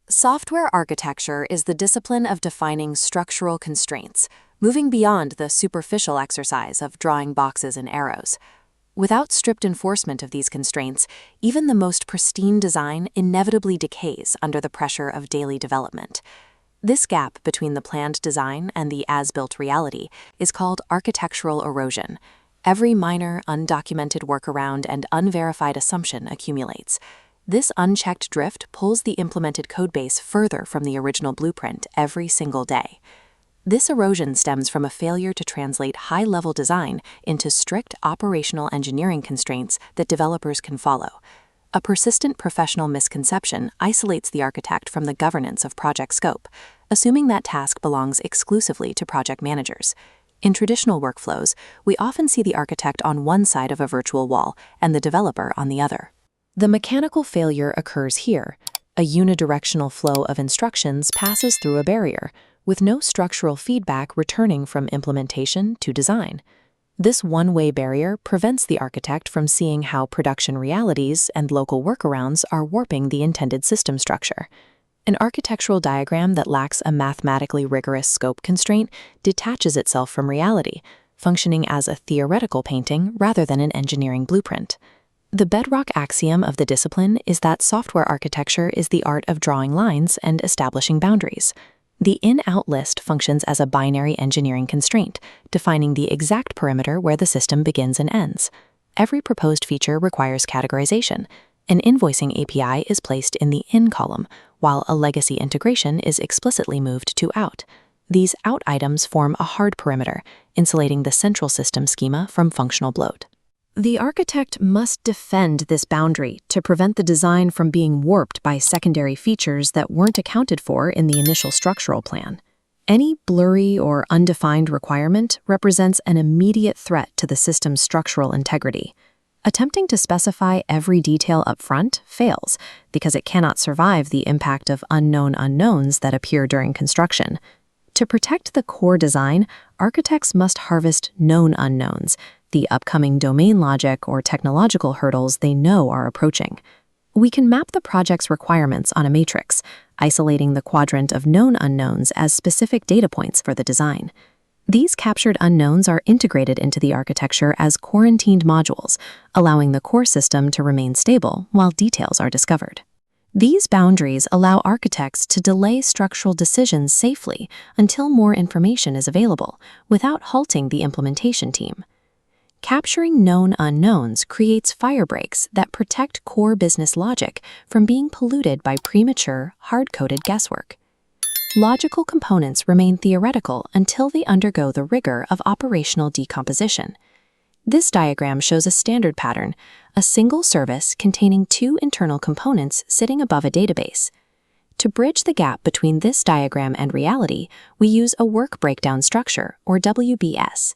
Software architecture is the discipline of defining structural constraints, moving beyond the superficial exercise of drawing boxes and arrows. Without strict enforcement of these constraints, even the most pristine design inevitably decays under the pressure of daily development. This gap between the planned design and the as-built reality is called architectural erosion. Every minor, undocumented workaround and unverified assumption accumulates. This unchecked drift pulls the implemented codebase further from the original blueprint every single day. This erosion stems from a failure to translate high-level design into strict operational engineering constraints that developers can follow. A persistent professional misconception isolates the architect from the governance of project scope, assuming that task belongs exclusively to project managers. In traditional workflows, we often see the architect on one side of a virtual wall and the developer on the other. The mechanical failure occurs here. A unidirectional flow of instructions passes through a barrier, with no structural feedback returning from implementation to design. This one-way barrier prevents the architect from seeing how production realities and local workarounds are warping the intended system structure. An architectural diagram that lacks a mathematically rigorous scope constraint detaches itself from reality, functioning as a theoretical painting rather than an engineering blueprint. The bedrock axiom of the discipline is that software architecture is the art of drawing lines and establishing boundaries. The in-out list functions as a binary engineering constraint, defining the exact perimeter where the system begins and ends. Every proposed feature requires categorization. An invoicing API is placed in the in column, while a legacy integration is explicitly moved to out. These out items form a hard perimeter, insulating the central system schema from functional bloat. The architect must defend this boundary to prevent the design from being warped by secondary features that weren't accounted for in the initial structural plan. Any blurry or undefined requirement represents an immediate threat to the system's structural integrity. Attempting to specify every detail up front fails because it cannot survive the impact of unknown unknowns that appear during construction. To protect the core design, architects must harvest known unknowns, the upcoming domain logic or technological hurdles they know are approaching. We can map the project's requirements on a matrix, isolating the quadrant of known unknowns as specific data points for the design. These captured unknowns are integrated into the architecture as quarantined modules, allowing the core system to remain stable while details are discovered. These boundaries allow architects to delay structural decisions safely until more information is available, without halting the implementation team. Capturing known unknowns creates firebreaks that protect core business logic from being polluted by premature, hard-coded guesswork. Logical components remain theoretical until they undergo the rigor of operational decomposition. This diagram shows a standard pattern, a single service containing two internal components sitting above a database. To bridge the gap between this diagram and reality, we use a work breakdown structure, or WBS.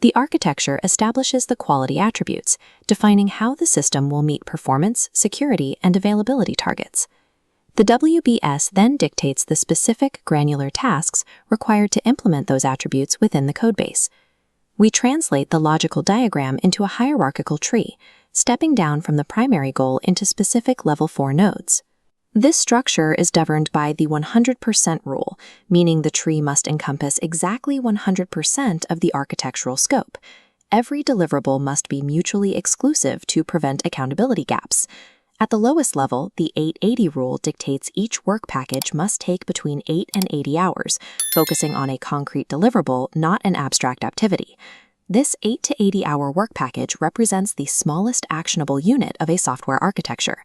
The architecture establishes the quality attributes, defining how the system will meet performance, security, and availability targets. The WBS then dictates the specific granular tasks required to implement those attributes within the codebase. We translate the logical diagram into a hierarchical tree, stepping down from the primary goal into specific Level 4 nodes. This structure is governed by the 100% rule, meaning the tree must encompass exactly 100% of the architectural scope. Every deliverable must be mutually exclusive to prevent accountability gaps. At the lowest level, the 880 rule dictates each work package must take between 8 and 80 hours, focusing on a concrete deliverable, not an abstract activity. This 8 to 80-hour work package represents the smallest actionable unit of a software architecture.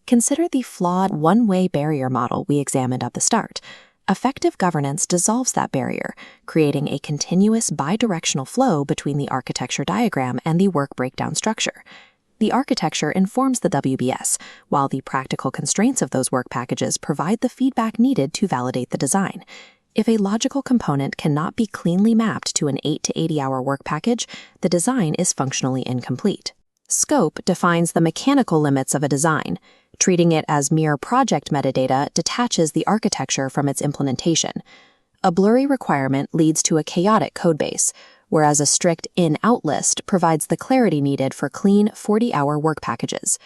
Consider the flawed one-way barrier model we examined at the start. Effective governance dissolves that barrier, creating a continuous bidirectional flow between the architecture diagram and the work breakdown structure. The architecture informs the WBS, while the practical constraints of those work packages provide the feedback needed to validate the design. If a logical component cannot be cleanly mapped to an 8 to 80-hour work package, the design is functionally incomplete. Scope defines the mechanical limits of a design. Treating it as mere project metadata detaches the architecture from its implementation. A blurry requirement leads to a chaotic codebase, whereas a strict in-out list provides the clarity needed for clean 40-hour work packages.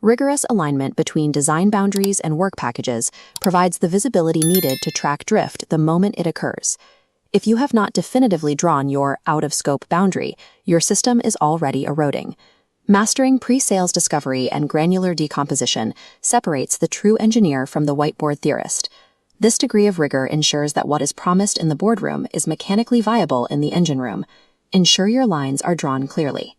Rigorous alignment between design boundaries and work packages provides the visibility needed to track drift the moment it occurs. If you have not definitively drawn your out-of-scope boundary, your system is already eroding. Mastering pre-sales discovery and granular decomposition separates the true engineer from the whiteboard theorist. This degree of rigor ensures that what is promised in the boardroom is mechanically viable in the engine room. Ensure your lines are drawn clearly.